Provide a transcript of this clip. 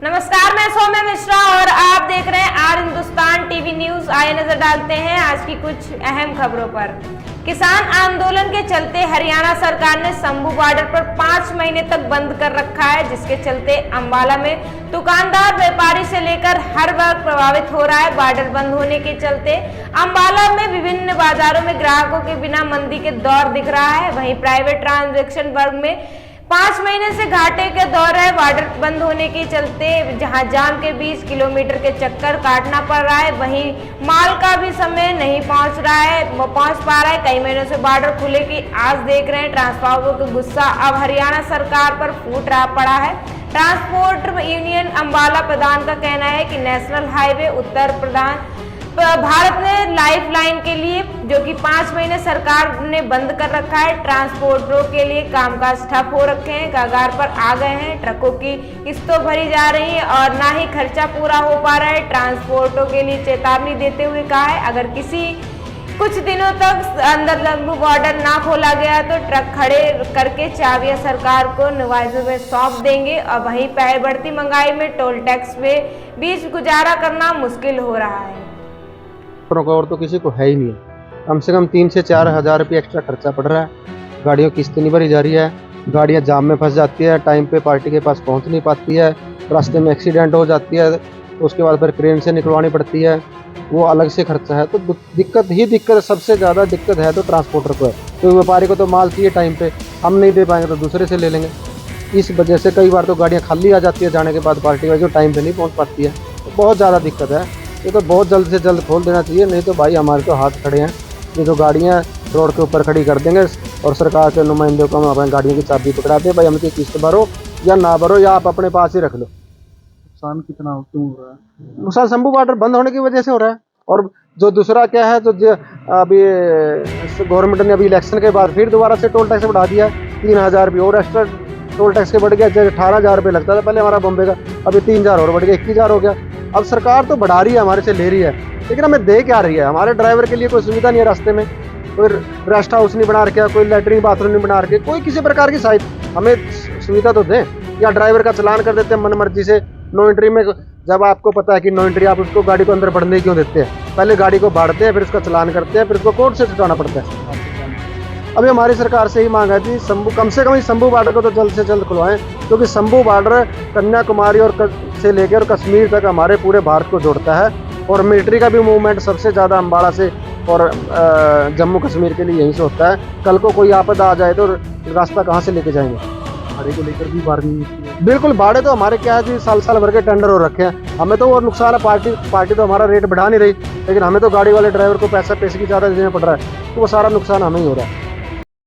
नमस्कार, मैं सौम्या मिश्रा और आप देख रहे हैं आर हिंदुस्तान टीवी न्यूज। आइए नजर डालते हैं आज की कुछ अहम खबरों पर। किसान आंदोलन के चलते हरियाणा सरकार ने शंभू बॉर्डर पर 5 महीने तक बंद कर रखा है, जिसके चलते अंबाला में दुकानदार, व्यापारी से लेकर हर वर्ग प्रभावित हो रहा है। बॉर्डर बंद होने के चलते अंबाला में विभिन्न बाजारों में ग्राहकों के बिना मंदी के दौर दिख रहा है। वहीं प्राइवेट ट्रांजैक्शन वर्ग में 5 महीने से घाटे के दौर है। बॉर्डर बंद होने के चलते जहां जाम के 20 किलोमीटर के चक्कर काटना पड़ रहा है, वहीं माल का भी समय नहीं पहुंच पा रहा है। कई महीनों से बॉर्डर खुले की आस देख रहे हैं। ट्रांसपोर्टरों का गुस्सा अब हरियाणा सरकार पर फूट पड़ा है। ट्रांसपोर्ट यूनियन अंबाला प्रधान का कहना है कि नेशनल हाईवे उत्तर भारत ने लाइफलाइन के लिए, जो कि 5 महीने सरकार ने बंद कर रखा है, ट्रांसपोर्टरों के लिए कामकाज ठप हो रखे हैं, कगार पर आ गए हैं। ट्रकों की किस्तों भरी जा रही है और ना ही खर्चा पूरा हो पा रहा है। ट्रांसपोर्टरों के लिए चेतावनी देते हुए कहा है, अगर कुछ दिनों तक अंदर शंभू बॉर्डर ना खोला गया तो ट्रक खड़े करके चाबियां सरकार को नवाजे में सौंप देंगे। और वहीं बढ़ती महंगाई में टोल टैक्स में बीच गुजारा करना मुश्किल हो रहा है। और तो किसी को है ही नहीं, कम से कम 3 से 4 हज़ार रुपये एक्स्ट्रा खर्चा पड़ रहा है। गाड़ियों की किस्त नहीं भरी जा रही है, गाड़ियां जाम में फंस जाती है, टाइम पे पार्टी के पास पहुंच नहीं पाती है, रास्ते में एक्सीडेंट हो जाती है, उसके बाद फिर क्रेन से निकलवानी पड़ती है, वो अलग से खर्चा है। तो दिक्कत सबसे ज़्यादा दिक्कत है तो ट्रांसपोर्टर को है, क्योंकि व्यापारी को तो माल चाहिए टाइम पे, हम नहीं दे पाएंगे तो दूसरे से ले लेंगे। इस वजह से कई बार तो गाड़ियाँ खाली आ जाती है जाने के बाद, पार्टी वाइज जो टाइम पे नहीं पहुँच पाती है, तो बहुत ज़्यादा दिक्कत है। ये तो बहुत जल्द से जल्द खोल देना चाहिए, नहीं तो भाई हमारे तो हाथ खड़े हैं। ये जो गाड़ियाँ रोड के ऊपर खड़ी कर देंगे और सरकार के नुमाइंदों को हम अपनी गाड़ियों की चाबी पकड़ाते हैं, भाई हमकी किस्त भरो या ना भरो या आप अपने पास ही रख लो। नुकसान कितना क्यों हो रहा है? नुकसान शंभू बॉर्डर बंद होने की वजह से हो रहा है। और जो दूसरा क्या है, जो अभी गवर्नमेंट ने अभी इलेक्शन के बाद फिर दोबारा से टोल टैक्स बढ़ा दिया, 3000 रुपये और एक्स्ट्रा टोल टैक्स के बढ़ गया। जैसे 18,000 रुपये लगता था पहले हमारा बॉम्बे का, अभी 3000 और बढ़ गया, 21,000 हो गया। अब सरकार तो बढ़ा रही है, हमारे से ले रही है, लेकिन हमें दे क्या रही है? हमारे ड्राइवर के लिए कोई सुविधा नहीं है, रास्ते में कोई रेस्ट हाउस नहीं बना रखा, कोई लैट्रिन बाथरूम नहीं बना रखे, कोई किसी प्रकार की सहायता हमें सुविधा तो दें। या ड्राइवर का चलान कर देते हैं मन मर्जी से, नो एंट्री में। जब आपको पता है कि नो एंट्री, आप उसको गाड़ी को अंदर बढ़ने क्यों देते हैं? पहले गाड़ी को बांटते हैं, फिर उसका चलान करते हैं, फिर उसको कोर्ट से छुटाना पड़ता है। अभी हमारी सरकार से ही मांग है कि कम से कम शंभू बॉर्डर को तो जल्द से जल्द खुलवाएं, क्योंकि शंभू बॉर्डर कन्याकुमारी और से लेकर कश्मीर तक हमारे पूरे भारत को जोड़ता है। और मिलिट्री का भी मूवमेंट सबसे ज़्यादा अम्बाला से और जम्मू कश्मीर के लिए यहीं से होता है। कल को कोई आपदा आ जाए तो रास्ता कहाँ से लेके जाएंगे? भाड़े को लेकर भी बार्गेनिंग है। बिल्कुल, भाड़े तो हमारे क्या है जी, साल भर के टेंडर हो रखे हैं। हमें तो और नुकसान है, पार्टी तो हमारा रेट बढ़ा नहीं रही, लेकिन हमें तो गाड़ी वाले ड्राइवर को पैसे की ज़्यादा देना पड़ रहा है, तो वो सारा नुकसान हमें ही हो रहा है।